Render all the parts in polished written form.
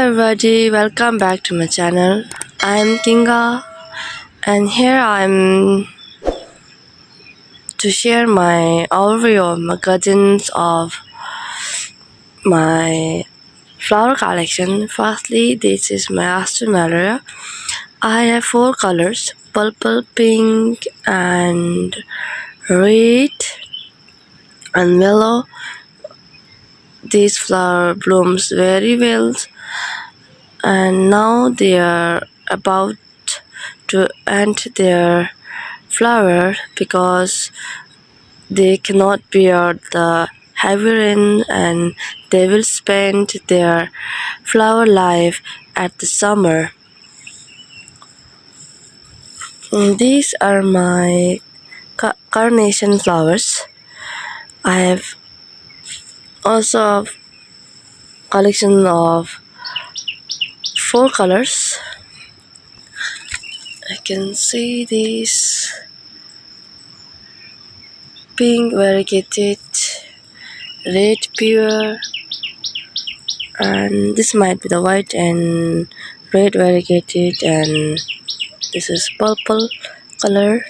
everybody, welcome back to my channel. I'm Kinga and here I'm to share my overview of my gardens of my flower collection. Firstly, this is my Astramelia. I have four colors: purple, pink and red and yellow. This flower blooms very well and now they are about to end their flower because they cannot bear the heavy rain and they will spend their flower life at the summer. These are my carnation flowers. I have also a collection of four colors. I can see these pink variegated, red pure, and this might be the white and red variegated, and this is purple color.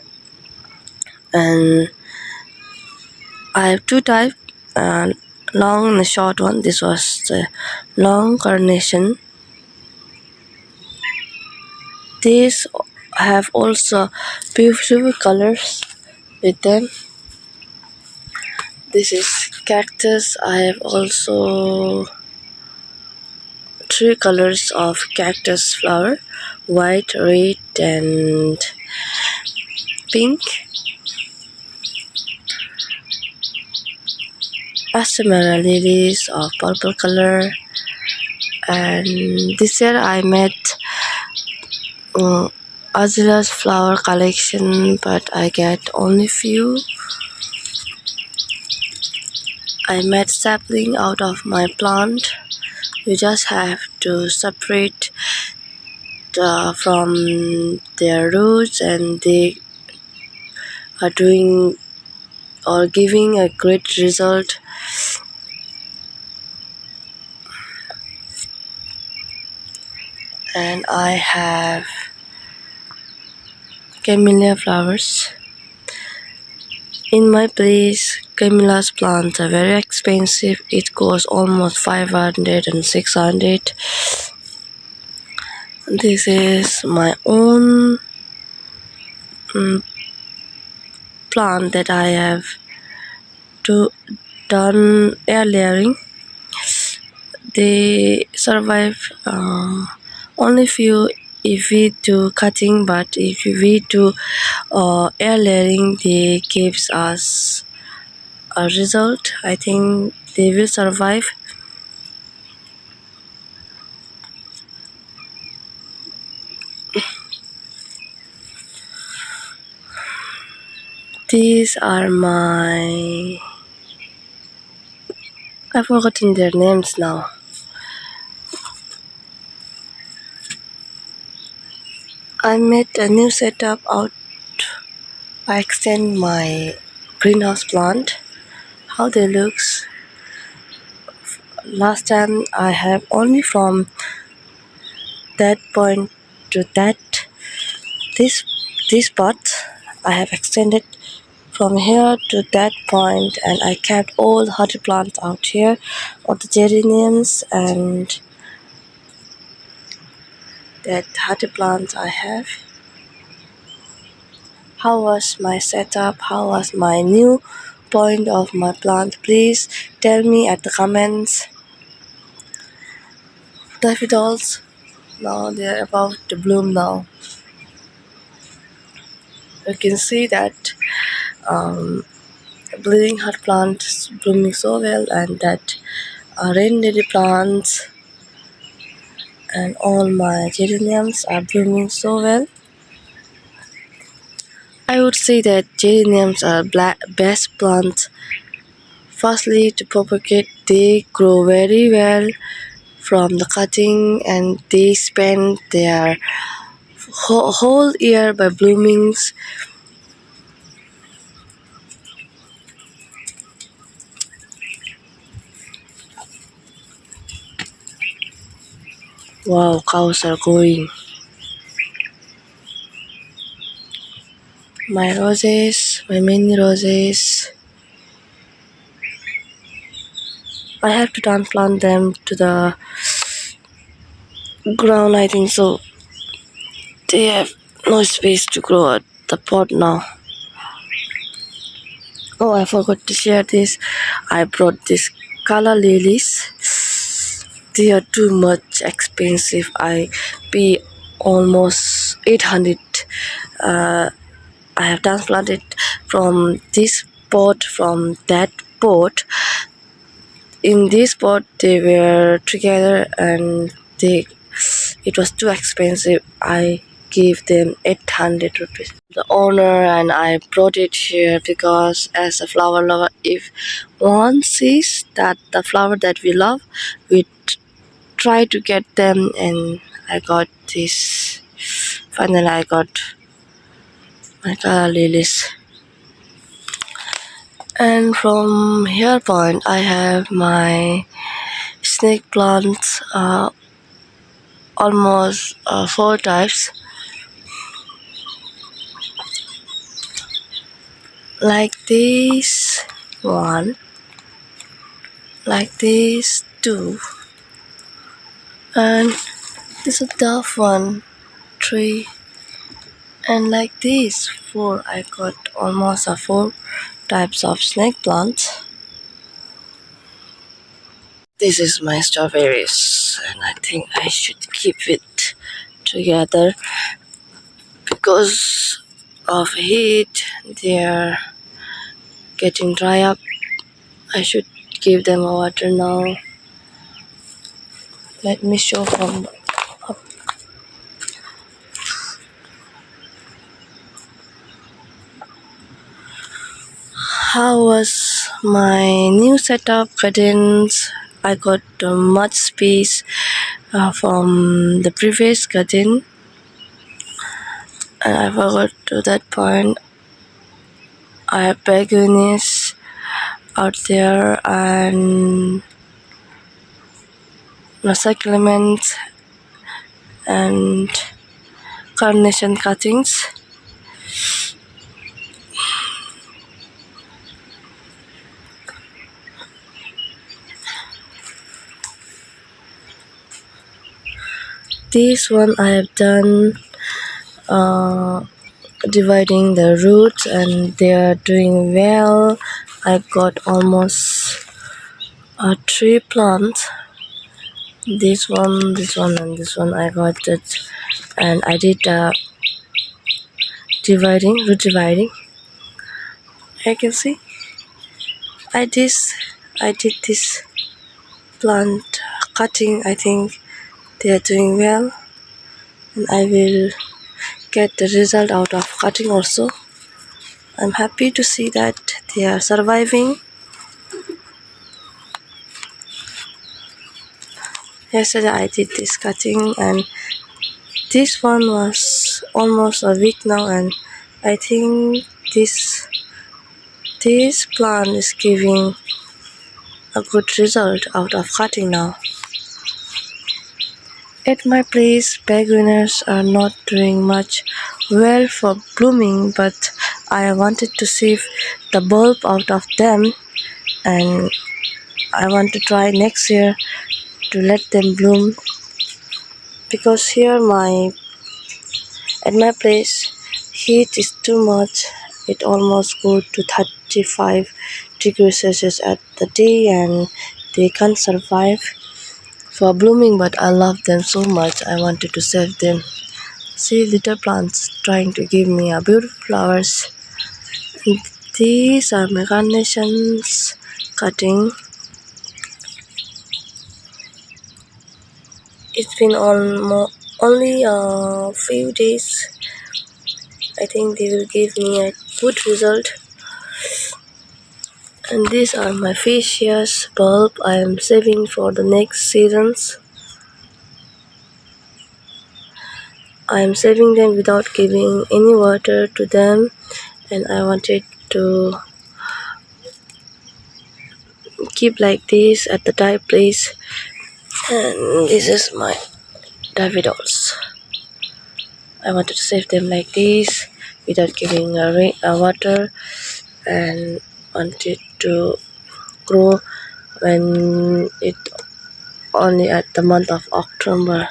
And I have two types, long and short one. This was the long carnation. These have also beautiful colors with them. This is cactus. I have also three colors of cactus flower: white, red and pink. Astramelia lilies of purple color. And this year I met Azila's flower collection, but I get only few. I made sapling out of my plant. You just have to separate from their roots, and they are doing or giving a great result. And I have camellia flowers. In my place, camellia's plants are very expensive. It costs almost 500 and 600. This is my own plant that I have done air layering. They survive only few if we do cutting, but if we do air layering, they gives us a result. I think they will survive. These are my... I've forgotten their names now. I made a new setup out. I extend my greenhouse plant. How they looks. Last time I have only from that point to this part. I have extended from here to that point, and I kept all the hardy plants out here, all the geraniums and that hardy plants I have. How was my setup? How was my new point of my plant? Please tell me at the comments. Daffodils, now they are about to bloom now. You can see that bleeding heart plant is blooming so well, and that rain lily plants and all my geraniums are blooming so well. I would say that geraniums are best plants. Firstly, to propagate, they grow very well from the cutting, and they spend their whole year by bloomings. Wow, cows are going. My roses, my mini roses. I have to transplant them to the ground, I think so. They have no space to grow at the pot now. Oh, I forgot to share this. I brought this color lilies. They are too much expensive. I pay almost 800. Uh, I have transplanted from this pot, from that pot. In this pot, they were together and they it was too expensive. I gave them 800 rupees. The owner and I brought it here because as a flower lover, if one sees that the flower that we love, we try to get them, and I got this. Finally, I got my calla lilies. And from here point, I have my snake plants, almost four types, like this one, like this two, and this is a tough one, three, and like this four. I got almost four types of snake plants. This is my strawberries, and I think I should keep it together because of heat. They are getting dry up. I should give them water now. Let me show from up. How was my new setup? Curtains. I got much space from the previous curtain, and I forgot to that point. I have begonias out there and succulents and carnation cuttings. This one I have done dividing the roots, and they are doing well. I got almost three plants. This one, and this one. I got it, and I did root dividing. I can see. I did this plant cutting. I think they are doing well, and I will get the result out of cutting also. I'm happy to see that they are surviving. Yesterday I did this cutting, and this one was almost a week now, and I think this plant is giving a good result out of cutting now. At my place, begonias are not doing much well for blooming, but I wanted to save the bulb out of them, and I want to try next year to let them bloom, because here at my place heat is too much. It almost go to 35 degrees Celsius at the day, and they can't survive for blooming, but I love them so much. I wanted to save them. See, little plants trying to give me a beautiful flowers. And these are my carnations cutting. It's been only a few days. I think they will give me a good result. And these are my fascias bulb I am saving for the next seasons. I am saving them without giving any water to them, and I wanted to keep like this at the dry place. And this is my daffodils. I wanted to save them like this without giving a water, and wanted to grow when it only at the month of October.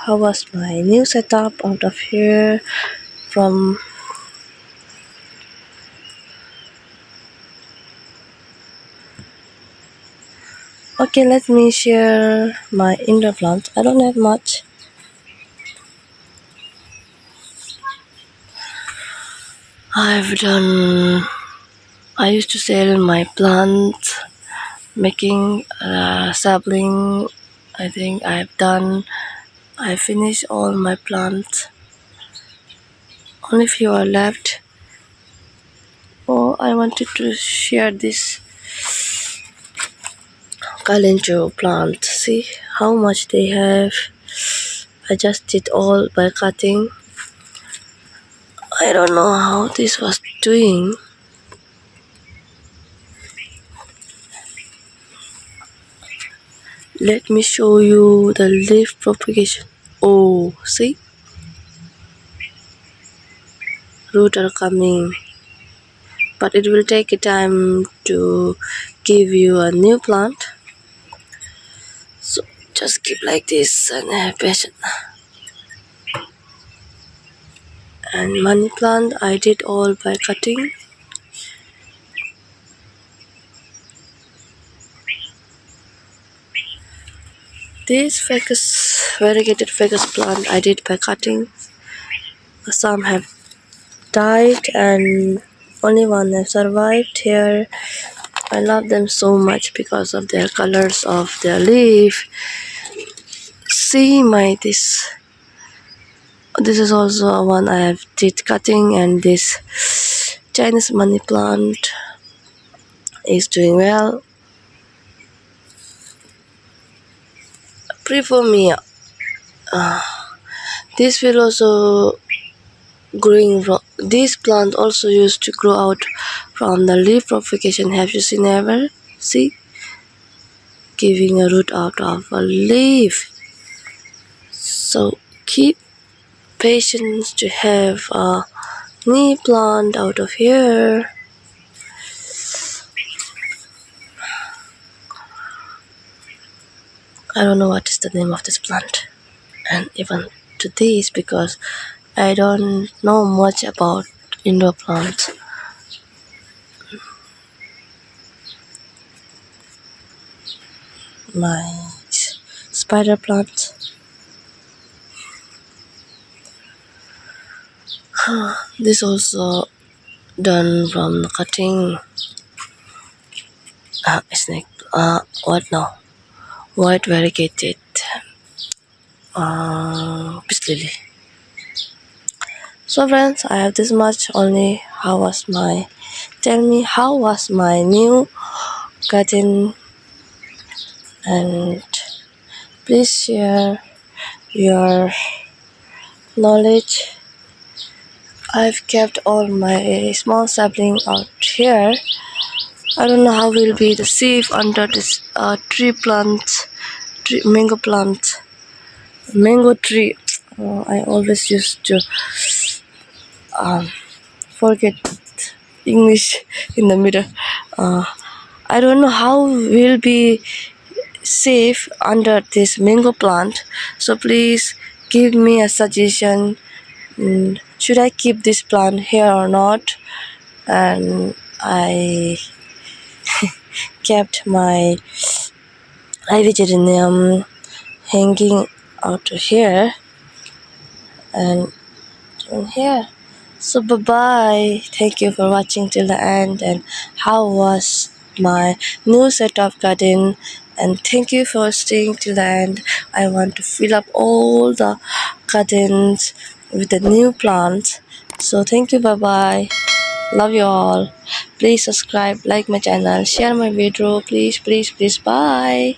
How was my new setup out of here from okay, let me share my indoor plants. I don't have much. I've done I used to sell my plants making sapling. I think I finished all my plants. Only few are left. Oh, I wanted to share this Kalenjo plant. See how much they have. I just did all by cutting. I don't know how this was doing. Let me show you the leaf propagation. Oh, see? Roots are coming. But it will take a time to give you a new plant. So just keep like this and have patience. And money plant I did all by cutting. This variegated ficus plant I did by cutting. Some have died and only one have survived here. I love them so much because of their colors of their leaf. See this is also one I have did cutting, and this Chinese money plant is doing well. Prefer me. This will also growing. This plant also used to grow out from the leaf propagation. Have you seen ever? See, giving a root out of a leaf. So keep patience to have a new plant out of here. I don't know what is the name of this plant, and even to this because I don't know much about indoor plants. My spider plant. This also done from the cutting. Snake. What now? White variegated peace lily. So friends, I have this much only. Tell me how was my new garden, and please share your knowledge. I've kept all my small sapling out here. I don't know how will be the safe under this mango plant, mango tree. I always used to forget English in the middle. I don't know how will be safe under this mango plant. So please give me a suggestion. Should I keep this plant here or not? And I kept my geranium hanging out here and in here. So bye bye. Thank you for watching till the end. And how was my new setup garden? And thank you for staying till the end. I want to fill up all the gardens with the new plants. So thank you. Bye bye. Love you all. Please subscribe, like my channel, share my video. Please, please, please. Bye.